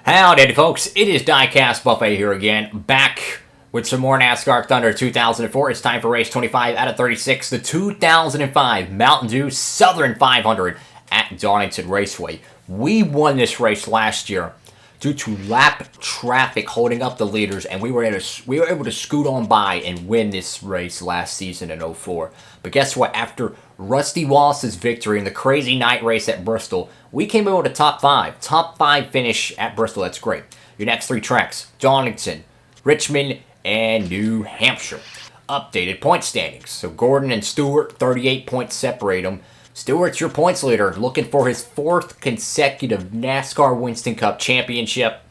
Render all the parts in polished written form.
Howdy, folks. It is DIECAST Buffet here again, back with some more NASCAR Thunder 2004. It's time for race 25 out of 36, the 2005 Mountain Dew Southern 500 at Darlington Raceway. We won this race last year due to lap traffic holding up the leaders, and we were able to scoot on by and win this race last season in 04. But guess what? After Rusty Wallace's victory in the crazy night race at Bristol, we came in with a top five finish at Bristol. That's great. Your next three tracks: Darlington, Richmond, and New Hampshire. Updated point standings. So Gordon and Stewart, 38 points separate them. Stewart's your points leader, looking for his fourth consecutive NASCAR Winston Cup championship.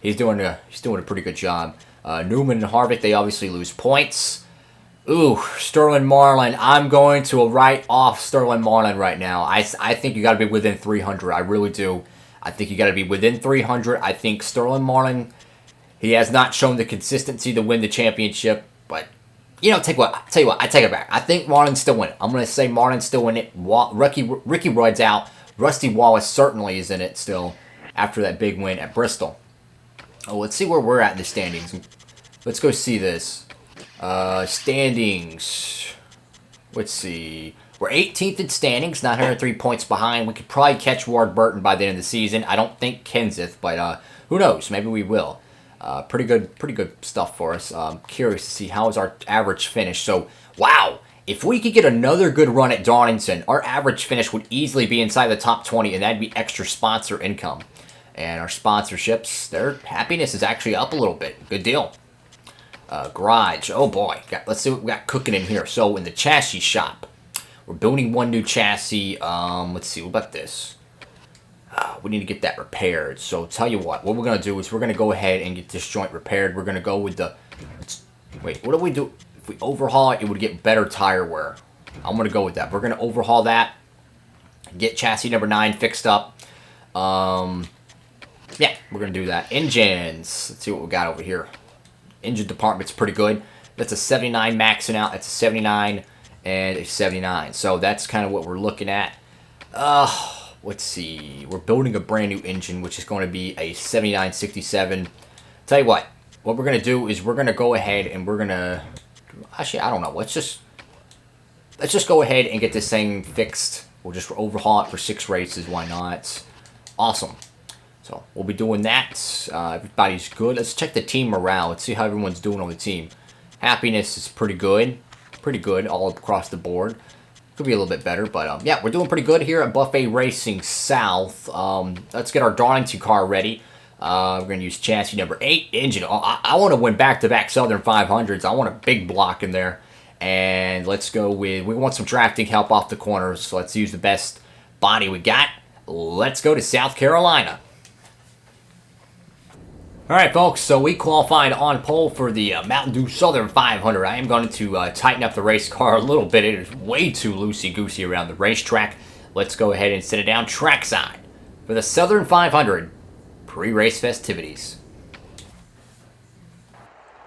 He's doing a pretty good job. Newman and Harvick, they obviously lose points. Ooh, Sterling Marlin. I'm going to write off Sterling Marlin right now. I think you got to be within 300. I really do. I think you got to be within 300. I think Sterling Marlin, he has not shown the consistency to win the championship, but you know, tell you what, I take it back. I think Marlin's still winning. I'm going to say Marlin's still in it. Ricky Rudd's out. Rusty Wallace certainly is in it still after that big win at Bristol. Oh, let's see where we're at in the standings. Let's go see this. Standings. Let's see. We're 18th in standings, 903 points behind. We could probably catch Ward Burton by the end of the season. I don't think Kenseth, but who knows? Maybe we will. Pretty good stuff for us. Curious to see how is our average finish. So, wow, if we could get another good run at Darlington, our average finish would easily be inside the top 20, and that'd be extra sponsor income. And our sponsorships, their happiness is actually up a little bit. Good deal. Garage. Oh boy, let's see what we got cooking in here. So in the chassis shop, we're building one new chassis. Let's see. What about this? We need to get that repaired. So tell you what we're going to do is we're going to go ahead and get this joint repaired. We're going to go with the... Wait, what do we do? If we overhaul it, it would get better tire wear. I'm going to go with that. We're going to overhaul that. Get chassis number 9 fixed up. Yeah, we're going to do that. Engines. Let's see what we got over here. Engine department's pretty good. That's a 79 maxing out. That's a 79 and a 79. So that's kind of what we're looking at. Let's see. We're building a brand new engine, which is going to be a 7967. Tell you what we're going to do is we're going to go ahead and we're going to... Actually, I don't know. Let's just go ahead and get this thing fixed. We'll just overhaul it for 6 races. Why not? Awesome. So we'll be doing that. Everybody's good. Let's check the team morale. Let's see how everyone's doing on the team. Happiness is pretty good. Pretty good all across the board. Could be a little bit better, but yeah, we're doing pretty good here at Buffet Racing South. Let's get our Darlington car ready. We're going to use chassis number 8. Engine. I want to win back-to-back Southern 500s. I want a big block in there. And let's go with... We want some drafting help off the corners, so let's use the best body we got. Let's go to South Carolina. Alright folks, so we qualified on pole for the Mountain Dew Southern 500. I am going to tighten up the race car a little bit. It is way too loosey-goosey around the racetrack. Let's go ahead and set it down trackside for the Southern 500 pre-race festivities.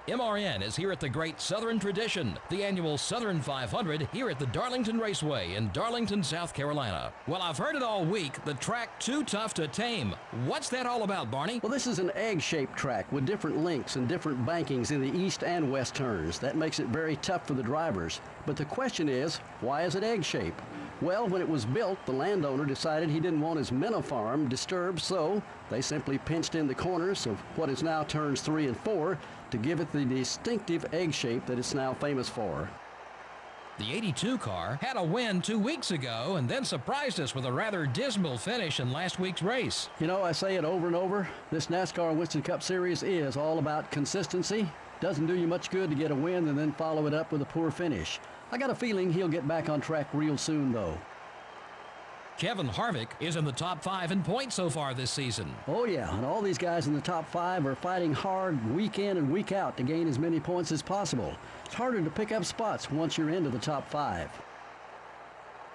MRN is here at the Great Southern Tradition, the annual Southern 500 here at the Darlington Raceway in Darlington, South Carolina. Well, I've heard it all week, the track too tough to tame. What's that all about, Barney? Well, this is an egg-shaped track with different links and different bankings in the east and west turns. That makes it very tough for the drivers. But the question is, why is it egg-shaped? Well, when it was built, the landowner decided he didn't want his minnow farm disturbed, so they simply pinched in the corners of what is now turns 3 and 4 to give it the distinctive egg shape that it's now famous for. The 82 car had a win 2 weeks ago and then surprised us with a rather dismal finish in last week's race. You know, I say it over and over, this NASCAR Winston Cup Series is all about consistency. Doesn't do you much good to get a win and then follow it up with a poor finish. I got a feeling he'll get back on track real soon, though. Kevin Harvick is in the top 5 in points so far this season. Oh yeah, and all these guys in the top 5 are fighting hard week in and week out to gain as many points as possible. It's harder to pick up spots once you're into the top 5.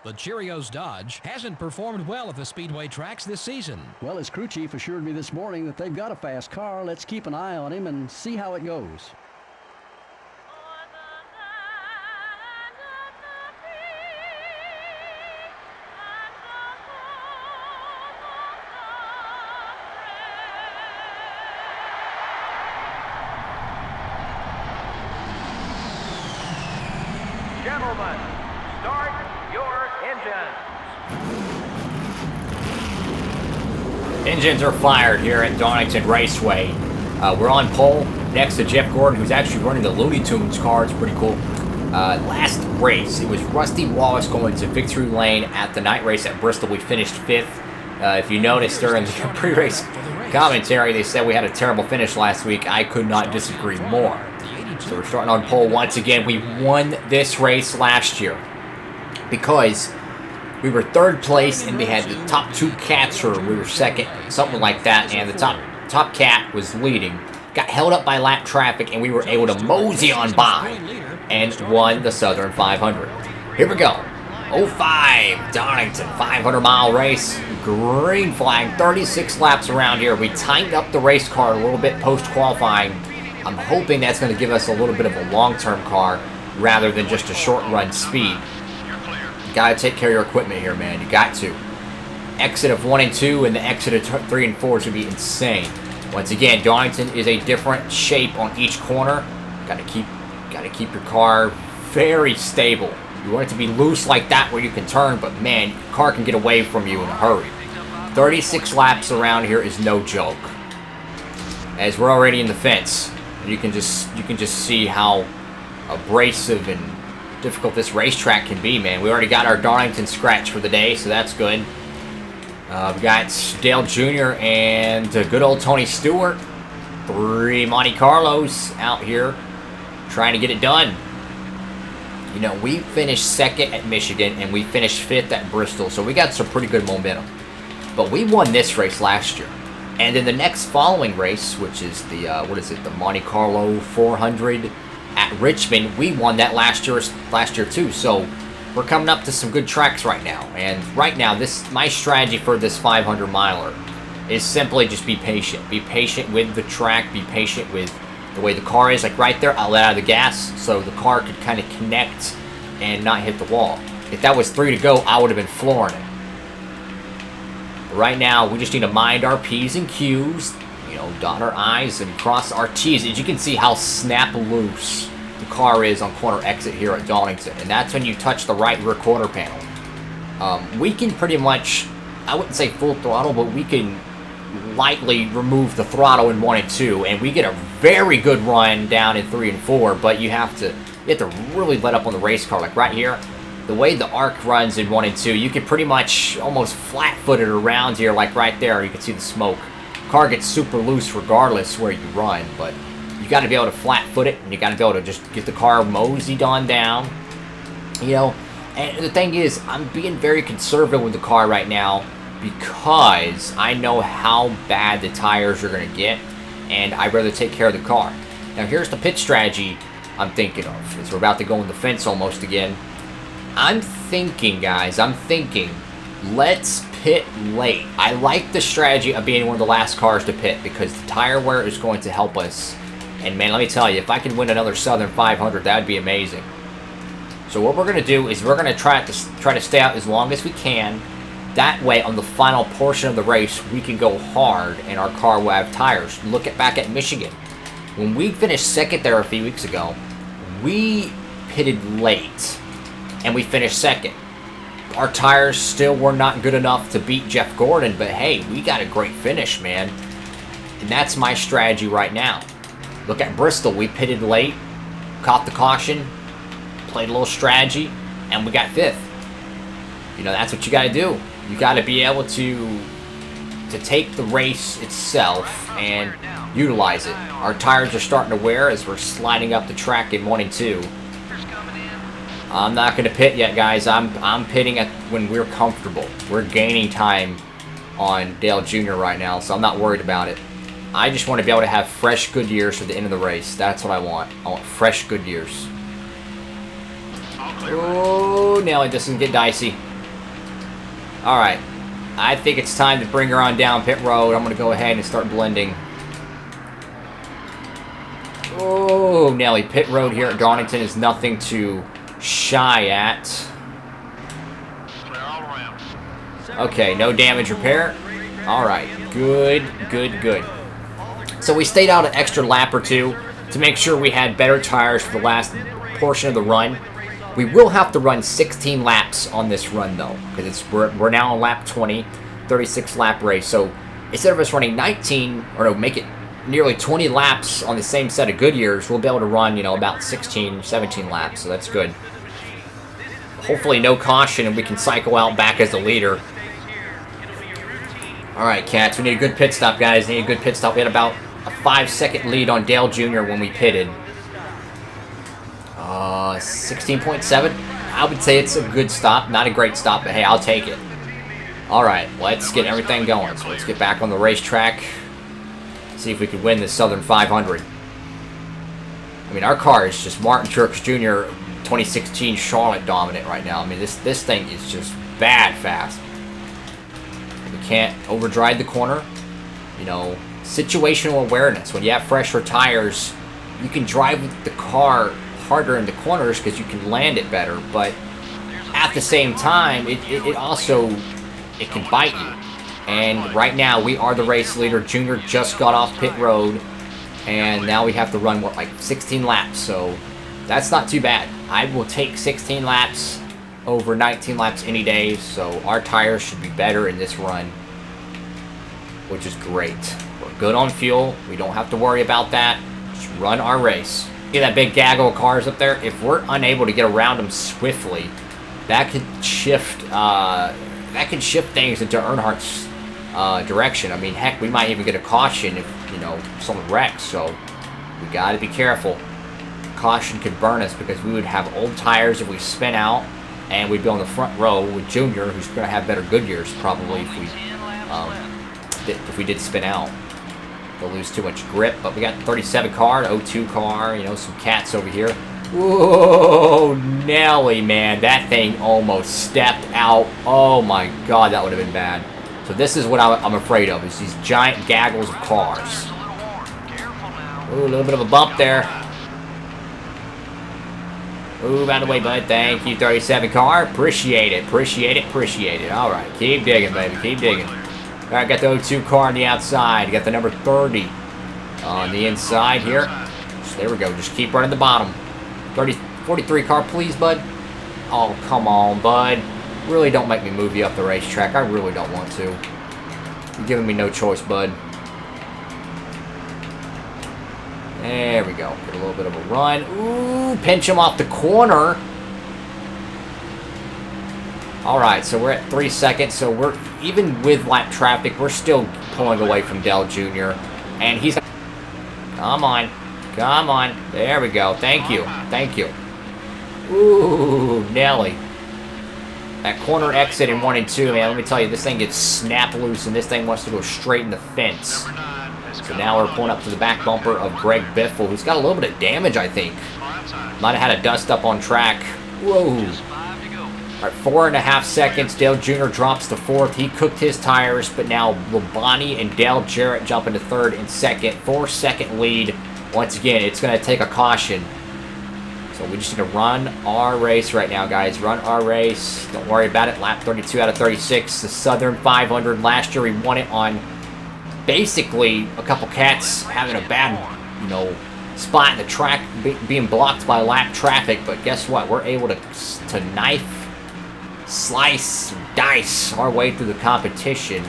The Cheerios Dodge hasn't performed well at the Speedway tracks this season. Well, his crew chief assured me this morning that they've got a fast car. Let's keep an eye on him and see how it goes. gentlemen, start your engines. Engines are fired here at Darlington Raceway. We're on pole next to Jeff Gordon, who's actually running the Looney Tunes car. It's pretty cool. Last race, it was Rusty Wallace going to victory lane at the night race at Bristol. We finished 5th. If you noticed during the pre-race commentary, they said we had a terrible finish last week. I could not disagree more. So we're starting on pole once again. We won this race last year because we were 3rd place and we had the top 2 cats, or we were 2nd, something like that, and the top cat was leading. Got held up by lap traffic, and we were able to mosey on by and won the Southern 500. Here we go. 05 Darlington 500-mile race. Green flag, 36 laps around here. We tightened up the race car a little bit post-qualifying. I'm hoping that's going to give us a little bit of a long-term car rather than just a short-run speed. You got to take care of your equipment here, man. You got to. Exit of 1 and 2 and the exit of 3 and 4 should be insane. Once again, Darlington is a different shape on each corner. Got to keep your car very stable. You want it to be loose like that where you can turn, but man, your car can get away from you in a hurry. 36 laps around here is no joke. As we're already in the fence, you can just see how abrasive and difficult this racetrack can be, man. We already got our Darlington scratch for the day, so that's good. We got Dale Jr. and good old Tony Stewart. 3 Monte Carlos out here trying to get it done. You know, we finished 2nd at Michigan and we finished 5th at Bristol, so we got some pretty good momentum. But we won this race last year. And in the next following race, which is the, the Monte Carlo 400 at Richmond, we won that last year too. So we're coming up to some good tracks right now. And right now, my strategy for this 500 miler is simply just be patient. Be patient with the track. Be patient with the way the car is. Like right there, I let out of the gas so the car could kind of connect and not hit the wall. If that was 3 to go, I would have been flooring it. But right now, we just need to mind our P's and Q's, you know, dot our I's and cross our T's. As you can see how snap loose the car is on corner exit here at Darlington. And that's when you touch the right rear quarter panel. We can pretty much, I wouldn't say full throttle, but we can lightly remove the throttle in 1 and 2, and we get a very good run down in 3 and 4, but you have to really let up on the race car. Like right here, the way the arc runs in 1 and 2, you can pretty much almost flat-footed around here, like right there, you can see the smoke. Car gets super loose regardless where you run, but you got to be able to flat-foot it, and you got to be able to just get the car moseyed on down, you know. And the thing is, I'm being very conservative with the car right now because I know how bad the tires are going to get, and I'd rather take care of the car. Now, here's the pit strategy I'm thinking of. As we're about to go in the fence almost again. I'm thinking, guys, let's pit late. I like the strategy of being one of the last cars to pit because the tire wear is going to help us. And man, let me tell you, if I can win another Southern 500, that would be amazing. So what we're going to do is we're going to try to stay out as long as we can. That way, on the final portion of the race, we can go hard and our car will have tires. Look back at Michigan. When we finished 2nd there a few weeks ago, we pitted late and we finished 2nd. Our tires still were not good enough to beat Jeff Gordon, but hey, we got a great finish, man. And that's my strategy right now. Look at Bristol. We pitted late, caught the caution, played a little strategy, and we got 5th. You know, that's what you got to do. You got to be able to take the race itself and utilize it. Our tires are starting to wear as we're sliding up the track in 1 and 2. I'm not going to pit yet, guys. I'm pitting when we're comfortable. We're gaining time on Dale Jr. right now, so I'm not worried about it. I just want to be able to have fresh Goodyears for the end of the race. That's what I want. I want fresh Goodyears. Oh, now it doesn't get dicey. Alright, I think it's time to bring her on down pit road. I'm going to go ahead and start blending. Oh, Nelly, pit road here at Darlington is nothing to shy at. Okay, no damage repair. Alright, good. So we stayed out an extra lap or two to make sure we had better tires for the last portion of the run. We will have to run 16 laps on this run, though, because we're now on lap 20, 36 lap race. So instead of us running 19, or no, make it nearly 20 laps on the same set of Goodyears, we'll be able to run, you know, about 16, 17 laps. So that's good. Hopefully no caution, and we can cycle out back as the leader. All right, Cats, we need a good pit stop, guys. We need a good pit stop. We had about a 5-second lead on Dale Jr. when we pitted. 16.7. I would say it's a good stop. Not a great stop, but hey, I'll take it. All right, let's get everything going. So let's get back on the racetrack. See if we can win this Southern 500. I mean, our car is just Martin Truex Jr. 2016 Charlotte dominant right now. I mean, this thing is just bad fast. We can't overdrive the corner. You know, situational awareness. When you have fresher tires, you can drive the car harder in the corners because you can land it better. But at the same time, it also can bite you. And right now, we are the race leader. Junior just got off pit road, and now we have to run, what, like 16 laps. So that's not too bad. I will take 16 laps over 19 laps any day. So our tires should be better in this run, which is great. We're good on fuel. We don't have to worry about that. Just run our race. See that big gaggle of cars up there? If we're unable to get around them swiftly, that could shift things into Earnhardt's direction. I mean, heck, we might even get a caution if, you know, someone wrecks. So we got to be careful. Caution could burn us because we would have old tires if we spin out, and we'd be on the front row with Junior, who's going to have better Goodyears probably if we did spin out. They'll lose too much grip, but we got 37 car, 02 car, you know, some Cats over here. Whoa, Nelly, man, that thing almost stepped out. Oh my God, that would have been bad. So this is what I'm afraid of, is these giant gaggles of cars. Ooh, a little bit of a bump there. Move out of the way, bud. Thank you, 37 car. Appreciate it, appreciate it, appreciate it. All right, keep digging, baby, keep digging. All right, got the 02 car on the outside. Got the number 30 on the inside here. So there we go. Just keep running the bottom. 43 car, please, bud. Oh, come on, bud. Really don't make me move you up the racetrack. I really don't want to. You're giving me no choice, bud. There we go. Get a little bit of a run. Ooh, pinch him off the corner. Alright, so we're at 3 seconds, so we're, even with lap traffic, we're still pulling away from Dale Jr. And he's... Come on. Come on. There we go. Thank you. Thank you. Ooh, Nelly. That corner exit in 1 and 2, man, let me tell you, this thing gets snap loose, and this thing wants to go straight in the fence. So now we're pulling up to the back bumper of Greg Biffle, who's got a little bit of damage, I think. Might have had a dust up on track. Whoa. All right, 4.5 seconds. Dale Jr. drops to 4th. He cooked his tires, but now Labonte and Dale Jarrett jump into 3rd and 2nd. 4-second lead. Once again, it's going to take a caution. So we just need to run our race right now, guys. Run our race. Don't worry about it. Lap 32 out of 36. The Southern 500. Last year we won it on basically a couple Cats having a bad, you know, spot in the track, being blocked by lap traffic. But guess what? We're able to knife, slice, dice our way through the competition.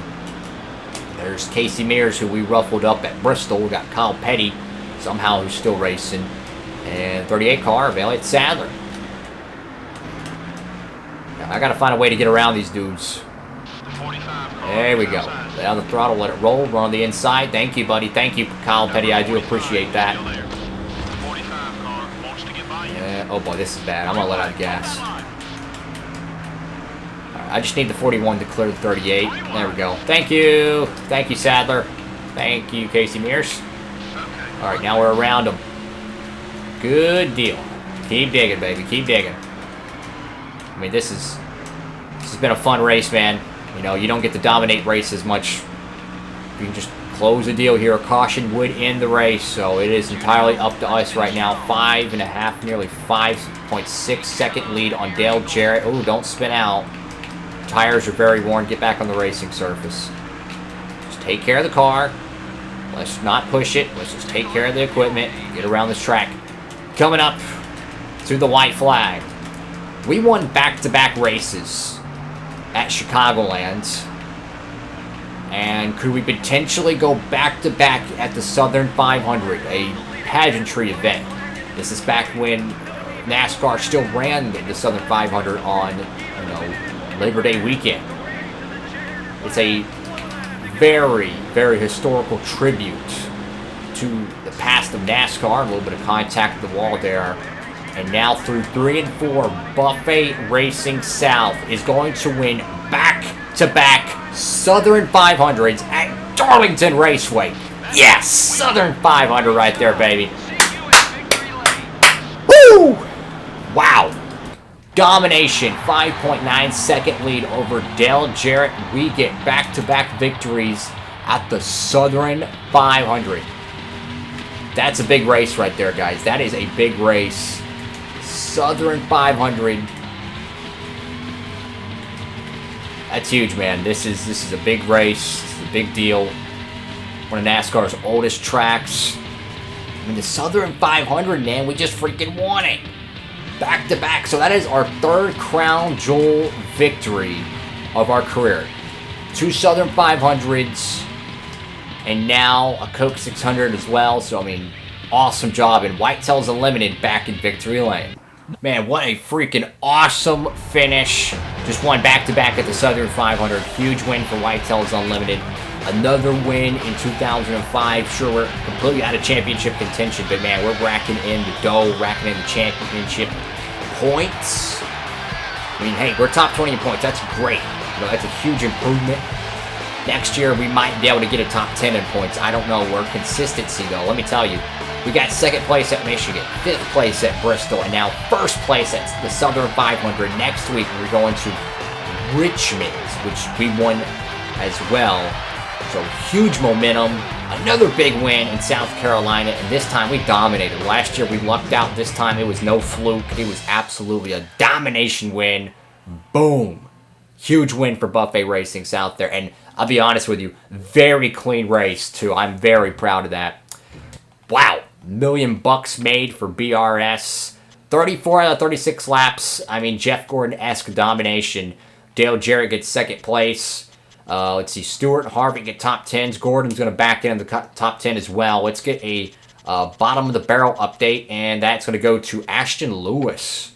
There's Casey Mears, who we ruffled up at Bristol. We got Kyle Petty, somehow, who's still racing. And 38 car of Elliott Sadler. Now, I got to find a way to get around these dudes. There we go. Lay down the throttle, let it roll, run on the inside. Thank you, buddy. Thank you, Kyle Petty. I do appreciate that. Yeah. Oh, boy, this is bad. I'm going to let out gas. I just need the 41 to clear the 38. There we go. Thank you. Thank you, Sadler. Thank you, Casey Mears. All right, now we're around them. Good deal. Keep digging, baby. Keep digging. I mean, this has been a fun race, man. You know, you don't get to dominate races much. You can just close the deal here. A caution would end the race, so it is entirely up to us right now. 5.5, nearly 5.6 second lead on Dale Jarrett. Oh, don't spin out. Tires are very worn. Get back on the racing surface. Just take care of the car. Let's not push it. Let's just take care of the equipment. Get around this track. Coming up to the white flag. We won back-to-back races at Chicagoland. And could we potentially go back-to-back at the Southern 500, a pageantry event? This is back when NASCAR still ran the Southern 500 on, Labor Day weekend. It's a very, very historical tribute to the past of NASCAR. A little bit of contact at the wall there. And now through 3 and 4, Buffet Racing South is going to win back-to-back Southern 500s at Darlington Raceway. Yes! Southern 500 right there, baby. Woo! Wow. Domination, 5.9 second lead over Dale Jarrett. We get back-to-back victories at the Southern 500. That's a big race right there, guys. That is a big race. Southern 500. That's huge, man. This is a big race. This is a big deal. One of NASCAR's oldest tracks. I mean, the Southern 500, man, we just freaking won it. Back to back. So that is our third Crown Jewel victory of our career. 2 Southern 500s. And now a Coke 600 as well. So, I mean, awesome job. And Whitetails Unlimited back in victory lane. Man, what a freaking awesome finish. Just won back-to-back at the Southern 500. Huge win for Whitetails Unlimited. Another win in 2005. Sure, we're completely out of championship contention, but man, we're racking in the dough, racking in the championship points. I mean, hey, we're top 20 in points. That's great. That's a huge improvement. Next year, we might be able to get a top 10 in points. I don't know. We're consistency, though. Let me tell you. We got 2nd place at Michigan, 5th place at Bristol, and now 1st place at the Southern 500. Next week, we're going to Richmond, which we won as well. So, huge momentum. Another big win in South Carolina, and this time we dominated. Last year, we lucked out. This time, it was no fluke. It was absolutely a domination win. Boom. Huge win for Buffet Racing South there, and I'll be honest with you, very clean race, too. I'm very proud of that. Wow. $1 million made for BRS. 34 out of 36 laps. I mean, Jeff Gordon-esque domination. Dale Jarrett gets 2nd place. Let's see. Stewart and Harvick get top 10s. Gordon's going to back in the top 10 as well. Let's get a bottom of the barrel update, and that's going to go to Ashton Lewis.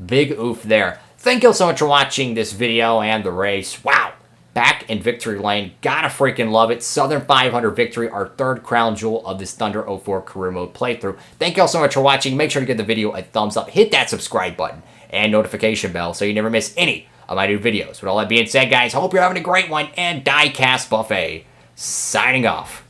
Big oof there. Thank you so much for watching this video and the race. Wow. Back in victory lane. Gotta freaking love it. Southern 500 victory, our 3rd crown jewel of this Thunder 04 career mode playthrough. Thank you all so much for watching. Make sure to give the video a thumbs up. Hit that subscribe button and notification bell so you never miss any of my new videos. With all that being said, guys, hope you're having a great one. And DIECAST Buffet signing off.